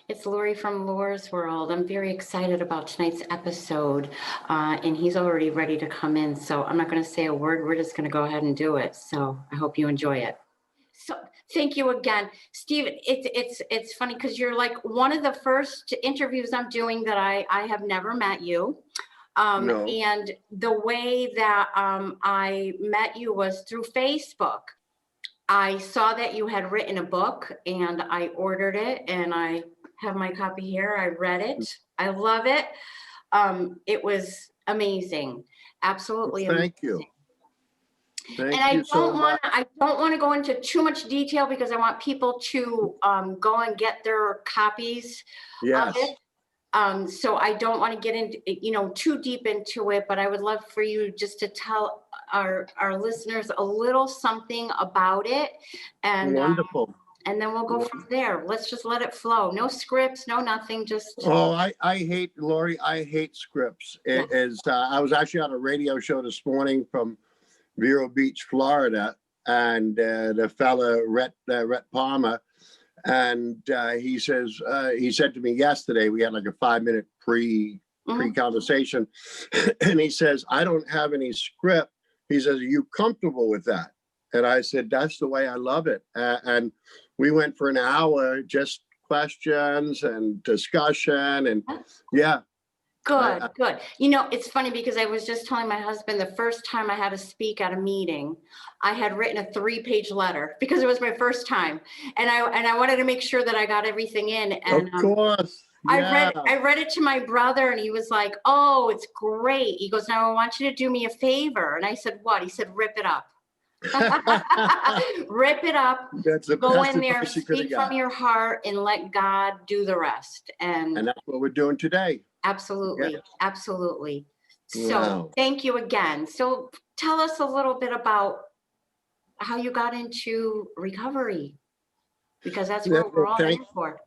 It's Lori from Laura's World. I'm very excited about tonight's episode, and he's already ready to come in. So I'm not going to say a word. We're just going to go ahead and do it. So I hope you enjoy it. So thank you again, Steve. It's funny because you're like one of the first interviews I'm doing that I have never met you. No. And the way that I met you was through Facebook. I saw that you had written a book and I ordered it, and I have my copy here. I read it. I love it. It was amazing. Absolutely amazing. Thank you. Thank and you so much. I don't want to go into too much detail because I want people to go and get their copies Yes. of it. So I don't want to get into, too deep into it, but I would love for you just to tell our listeners a little something about it. And wonderful. And then we'll go from there. Let's just let it flow. No scripts, no nothing, just. Oh, I hate, Lori, I hate scripts. I was actually on a radio show this morning from Vero Beach, Florida, and the fella, Rhett Palmer, and he said to me yesterday, we had like a 5-minute pre-conversation, and he says, I don't have any script. He says, are you comfortable with that? And I said, that's the way I love it. And we went for an hour, just questions and discussion, and yeah. Good, good. It's funny because I was just telling my husband the first time I had to speak at a meeting, I had written a 3-page letter because it was my first time, and I wanted to make sure that I got everything in. And of course, yeah. I read it to my brother, and he was like, "Oh, it's great." He goes, "Now I want you to do me a favor." And I said, "What?" He said, "Rip it up." Rip it up. Go in there, speak from your heart, and let God do the rest. And that's what we're doing today. Absolutely. Yes. Absolutely. So wow. Thank you again. So tell us a little bit about how you got into recovery, because that's what we're all in for.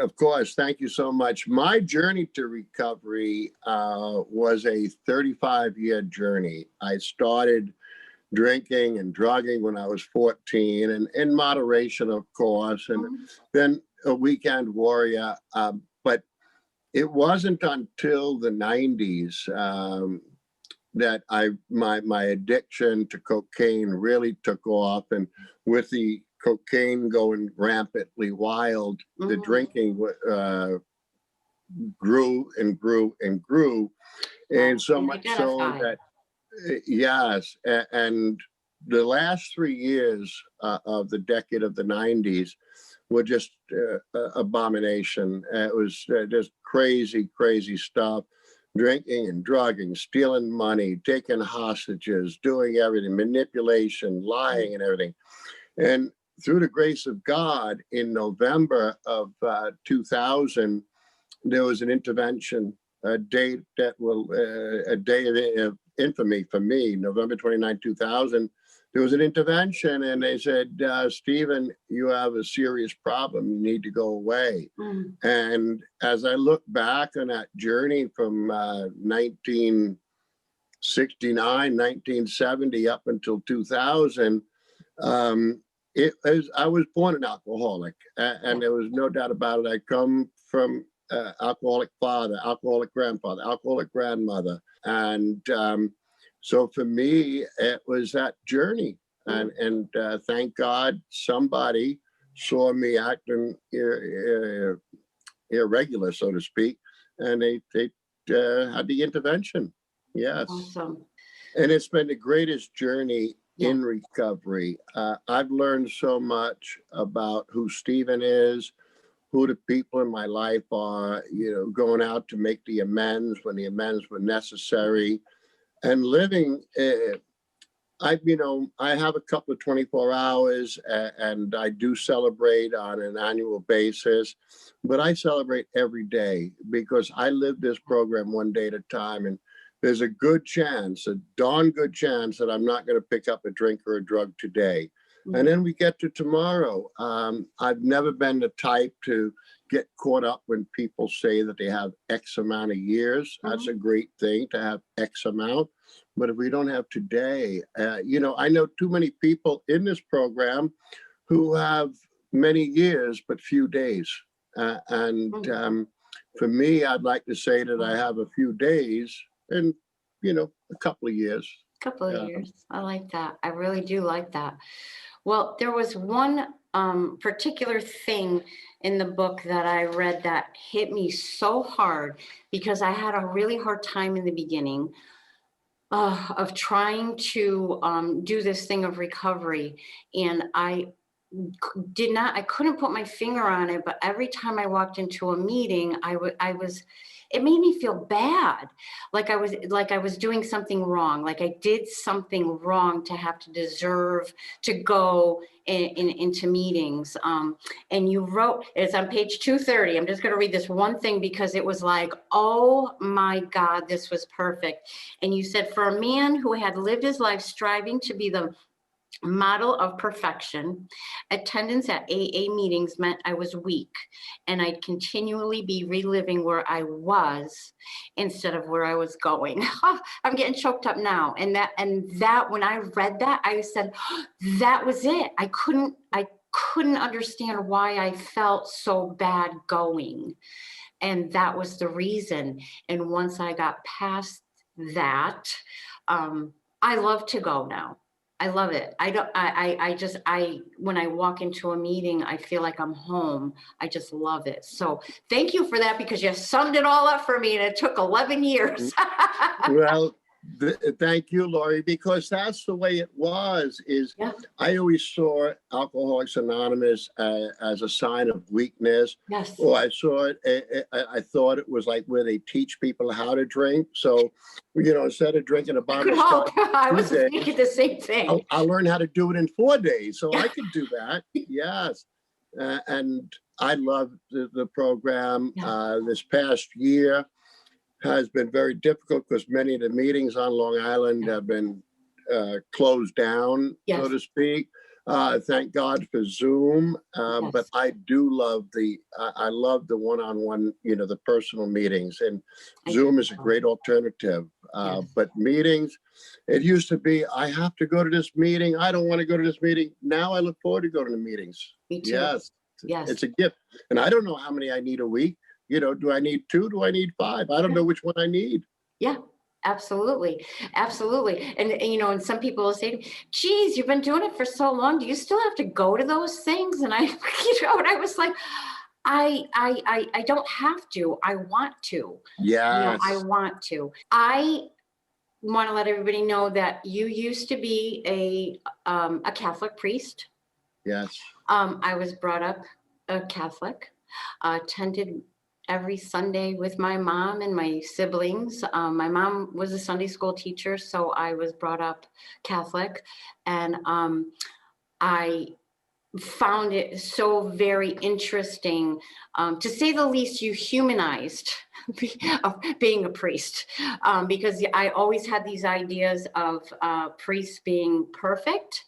Of course. Thank you so much. My journey to recovery was a 35-year journey. I started drinking and drugging when I was 14, and in moderation, of course, and then a weekend warrior. But it wasn't until the 90s that my addiction to cocaine really took off, and with the cocaine going rampantly wild, the drinking grew and grew and grew, and so much so that yes, and the last 3 years of the decade of the 90s were just abomination. It was just crazy stuff. Drinking and drugging, stealing money, taking hostages, doing everything, manipulation, lying and everything. And through the grace of God, in November of 2000, there was an intervention, a day of infamy for me, November 29, 2000. There was an intervention, and they said, Stephen, you have a serious problem. You need to go away. And as I look back on that journey from 1969, 1970 up until 2000, I was born an alcoholic, and there was no doubt about it. I come from alcoholic father, alcoholic grandfather, alcoholic grandmother, and so for me, it was that journey, and thank God somebody saw me acting irregular, so to speak, and they had the intervention. Yes, awesome. And it's been the greatest journey in recovery. I've learned so much about who Stephen is, who the people in my life are, going out to make the amends when the amends were necessary. And living, I have a couple of 24 hours, and I do celebrate on an annual basis, but I celebrate every day because I live this program one day at a time. And there's a good chance, a darn good chance, that I'm not going to pick up a drink or a drug today. And then we get to tomorrow. I've never been the type to get caught up when people say that they have X amount of years. That's a great thing to have X amount. But if we don't have today, I know too many people in this program who have many years, but few days. And Mm. for me, I'd like to say that I have a few days and, a couple of years. Couple of years. I like that. I really do like that. Well, there was one particular thing in the book that I read that hit me so hard because I had a really hard time in the beginning of trying to do this thing of recovery. And I couldn't put my finger on it, but every time I walked into a meeting, it made me feel bad. Like I was doing something wrong. Like I did something wrong to have to deserve to go into meetings. And you wrote, it's on page 230. I'm just going to read this one thing because it was like, oh my God, this was perfect. And you said, for a man who had lived his life striving to be the model of perfection, attendance at AA meetings meant I was weak and I'd continually be reliving where I was instead of where I was going. I'm getting choked up now. And that when I read that, I said, that was it. I couldn't understand why I felt so bad going. And that was the reason. And once I got past that, I love to go now. I love it. When I walk into a meeting, I feel like I'm home. I just love it. So thank you for that because you summed it all up for me and it took 11 years. Well, thank you, Lori, because that's the way it was. Yeah. I always saw Alcoholics Anonymous as a sign of weakness. Yes. Or I saw it. I thought it was like where they teach people how to drink. So, instead of drinking a bottle of scotch, I was thinking the same thing. I'll learn how to do it in 4 days. So I could do that. Yes. And I love the program. Yeah. This past year has been very difficult because many of the meetings on Long Island have been closed down, Yes. so to speak. Thank God for Zoom, Yes. but I do love I love the one-on-one, the personal meetings, and Zoom is a great alternative. Yes. But meetings, it used to be, I have to go to this meeting. I don't want to go to this meeting. Now I look forward to going to the meetings. Me too. Yes. Yes. It's a gift. And I don't know how many I need a week. Do I need 2? Do I need 5? I don't know which one I need. Yeah, absolutely. Absolutely. And some people will say, to me, geez, you've been doing it for so long. Do you still have to go to those things? And and I was like, I don't have to. I want to. Yes. I want to. I want to let everybody know that you used to be a Catholic priest. Yes. I was brought up a Catholic, attended every Sunday with my mom and my siblings. My mom was a Sunday school teacher, so I was brought up Catholic. And I found it so very interesting. To say the least, you humanized being a priest, because I always had these ideas of priests being perfect.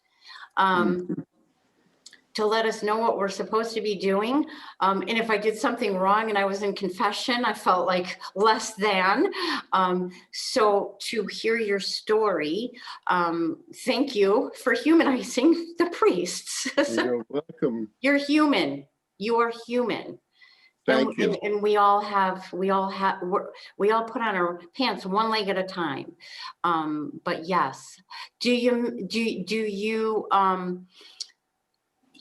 To let us know what we're supposed to be doing. And if I did something wrong and I was in confession, I felt like less than. So to hear your story, thank you for humanizing the priests. You're welcome. You're human. You are human. Thank you. And we all put on our pants one leg at a time. But yes, do you,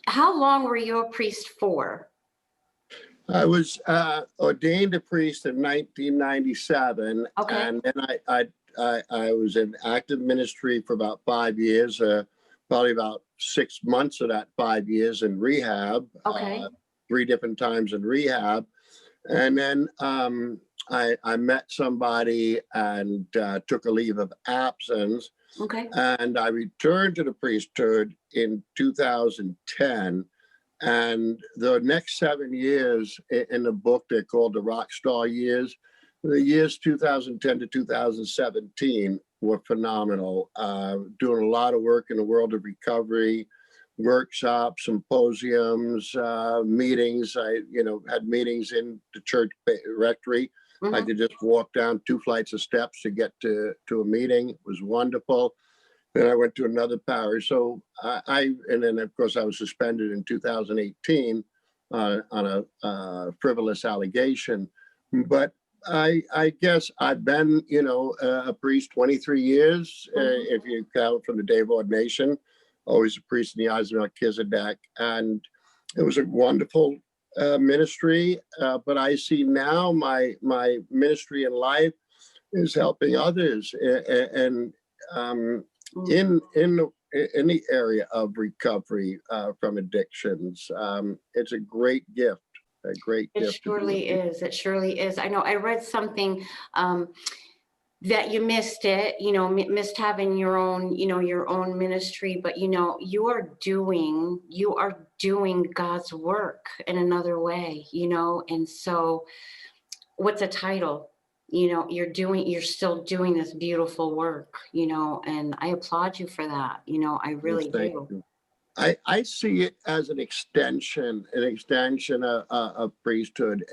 how long were you a priest for? I was ordained a priest in 1997, Okay. and then I was in active ministry for about 5 years, probably about 6 months of that 5 years in rehab. Okay. 3 different times in rehab, and then I met somebody and took a leave of absence. Okay. And I returned to the priesthood in 2010. And the next 7 years in the book, they're called the rock star years. The years 2010 to 2017 were phenomenal. Doing a lot of work in the world of recovery, workshops, symposiums, meetings. I, had meetings in the church rectory. I could just walk down 2 flights of steps to get to a meeting. It was wonderful. Then I went to another parish. So and then of course I was suspended in 2018 on a frivolous allegation. But I guess I've been, a priest 23 years, if you count from the day of ordination, always a priest in the eyes of Melchizedek. And it was a wonderful ministry. But I see now my ministry in life is helping others and in the area of recovery from addictions. It's a great gift. A great gift. It surely is. It surely is. I know I read something that you missed it, missed having your own, your own ministry, but you are doing God's work in another way, and so what's a title? You're still doing this beautiful work, and I applaud you for that. I really do. You. I see it as an extension of priesthood.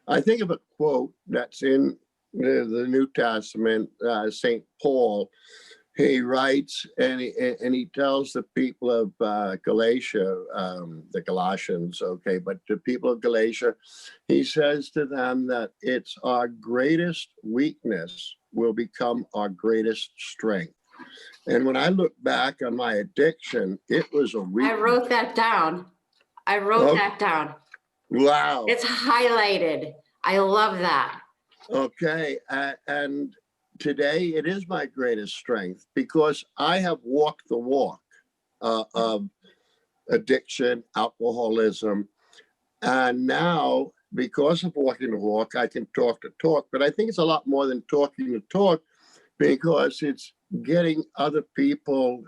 I think of a quote that's in the New Testament. St. Paul, he writes, and he tells the people of Galatia, the Galatians, but the people of Galatia, he says to them that it's our greatest weakness will become our greatest strength. And when I look back on my addiction, it was a weakness. I wrote that down. That down. Wow. It's highlighted. I love that. Okay. And today it is my greatest strength because I have walked the walk of addiction, alcoholism. And now, because of walking the walk, I can talk the talk. But I think it's a lot more than talking the talk, because it's getting other people,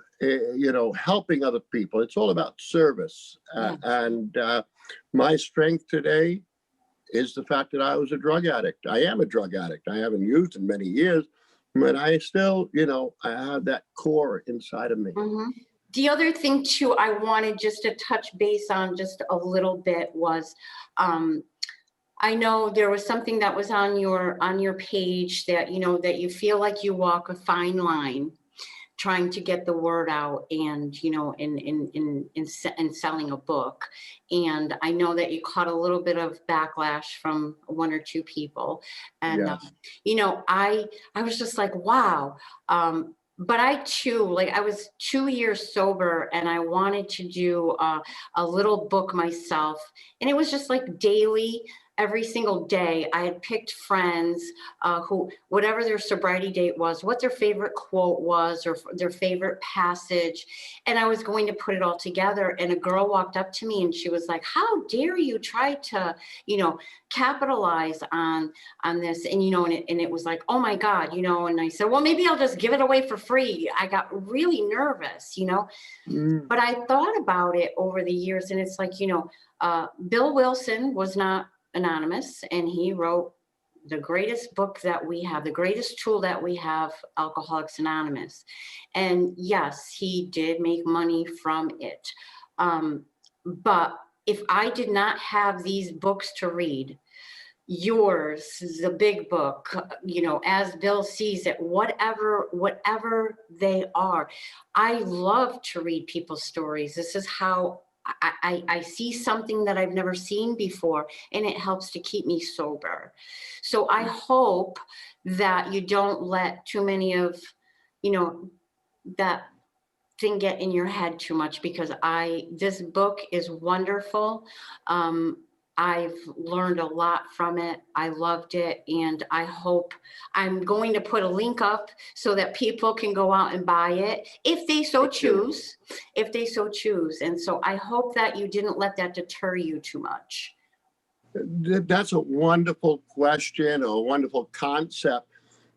helping other people. It's all about service. And my strength today is the fact that I was a drug addict. I am a drug addict. I haven't used in many years, but I still, I have that core inside of me. Mm-hmm. The other thing too, I wanted just to touch base on just a little bit was, I know there was something that was on your page that, that you feel like you walk a fine line trying to get the word out and, in selling a book. And I know that you caught a little bit of backlash from one or two people. And, yes. I was just like, wow. But I too, I was 2 years sober and I wanted to do a little book myself. And it was just daily, every single day. I had picked friends who, whatever their sobriety date was, what their favorite quote was or their favorite passage. And I was going to put it all together. And a girl walked up to me and she was like, how dare you try to, capitalize on this? And, and it was like, oh my God, and I said, well, maybe I'll just give it away for free. I got really nervous, but I thought about it over the years and it's like, Bill Wilson was not anonymous, and he wrote the greatest book that we have, the greatest tool that we have, Alcoholics Anonymous. And yes, he did make money from it. But if I did not have these books to read, yours, the big book, As Bill Sees It, whatever they are, I love to read people's stories. This is how I see something that I've never seen before, and it helps to keep me sober. So I hope that you don't let too many of, that thing get in your head too much, because this book is wonderful. I've learned a lot from it. I loved it. And I hope I'm going to put a link up so that people can go out and buy it if they so choose, And so I hope that you didn't let that deter you too much. That's a wonderful question, or a wonderful concept,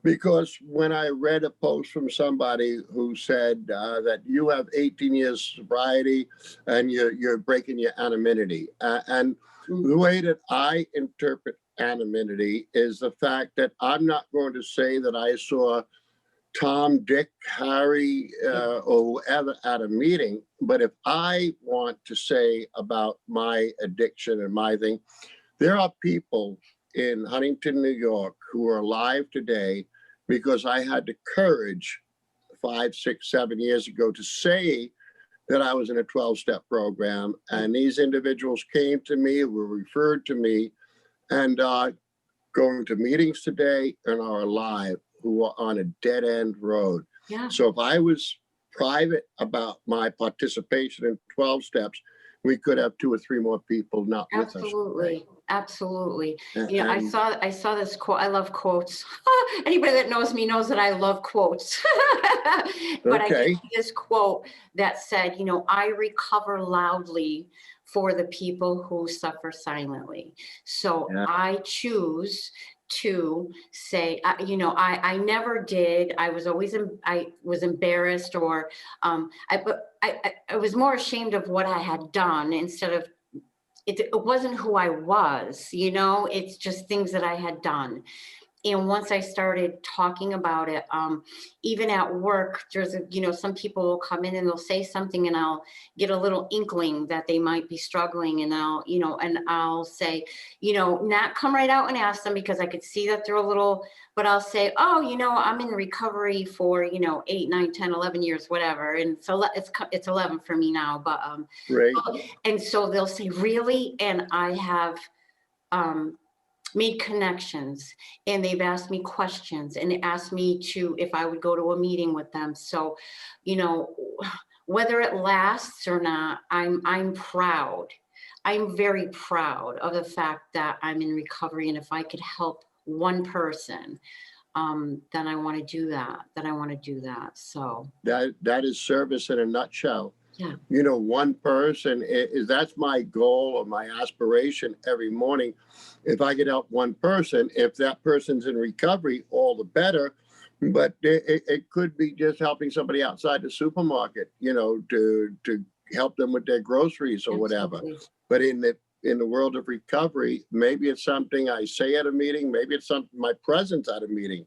because when I read a post from somebody who said that you have 18 years sobriety and you're breaking your anonymity, and the way that I interpret anonymity is the fact that I'm not going to say that I saw Tom, Dick, Harry, or whoever at a meeting, but if I want to say about my addiction and my thing, there are people in Huntington, New York, who are alive today because I had the courage 5, 6, 7 years ago to say that I was in a 12-step program. And these individuals came to me, were referred to me, and going to meetings today and are alive, who are on a dead-end road. Yeah. So if I was private about my participation in 12 steps, we could have 2 or 3 more people not with us. Absolutely. Absolutely. And, You know, I saw this quote. I love quotes. Anybody that knows me knows that I love quotes. But I okay. did see this quote that said, you know, I recover loudly for the people who suffer silently. So Yeah. I choose to say, you know, I never did. I was always, I was embarrassed, or I was more ashamed of what I had done instead of, it wasn't who I was, you know, it's just things that I had done. And once I started talking about it, even at work, there's you know, some people will come in and they'll say something, and I'll get a little inkling that they might be struggling, and you know, and I'll say, you know, not come right out and ask them, because I could see that they're a little, but I'll say, oh, you know, I'm in recovery for, you know, 8, 9, 10, 11 years, whatever. And so it's 11 for me now, but, Great. and so they'll say, really? And I have, made connections, and they've asked me questions, and asked me to, if I would go to a meeting with them. So, you know, whether it lasts or not, I'm proud. I'm very proud of the fact that I'm in recovery. And if I could help one person, then I want to do that. So That is service in a nutshell. yeah. You know, one person is that's my goal or my aspiration every morning. If I could help one person, if that person's in recovery, all the better. But it could be just helping somebody outside the supermarket, you know, to help them with their groceries or whatever. Absolutely. But in the world of recovery, maybe it's something I say at a meeting, maybe it's something my presence at a meeting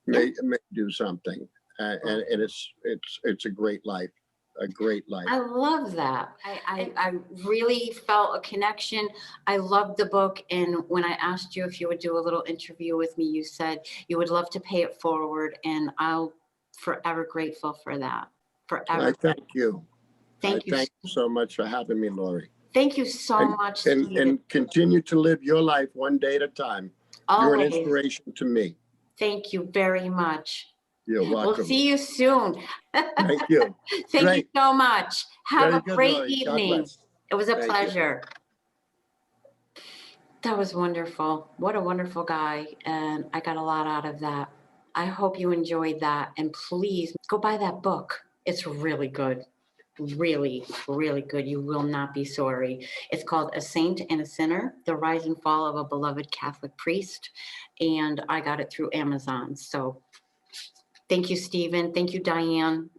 may do something, and it's a great life. A great life. I love that. I really felt a connection. I loved the book. And when I asked you if you would do a little interview with me, you said you would love to pay it forward. And I'll forever grateful for that. Forever. I thank you. Thank you. Thank you so much for having me, Lori. Thank you so much, Stephen. And continue to live your life one day at a time. Always. You're an inspiration to me. Thank you very much. You're welcome. We'll see you soon. Thank you. Thank you so much. Have Very a good, great Lori. God evening. bless. It was a Thank you. pleasure. That was wonderful. What a wonderful guy. And I got a lot out of that. I hope you enjoyed that. And please go buy that book. It's really good. Really, really good. You will not be sorry. It's called A Saint and a Sinner, The Rise and Fall of a Beloved Catholic Priest. And I got it through Amazon. So thank you, Stephen. Thank you, Diane.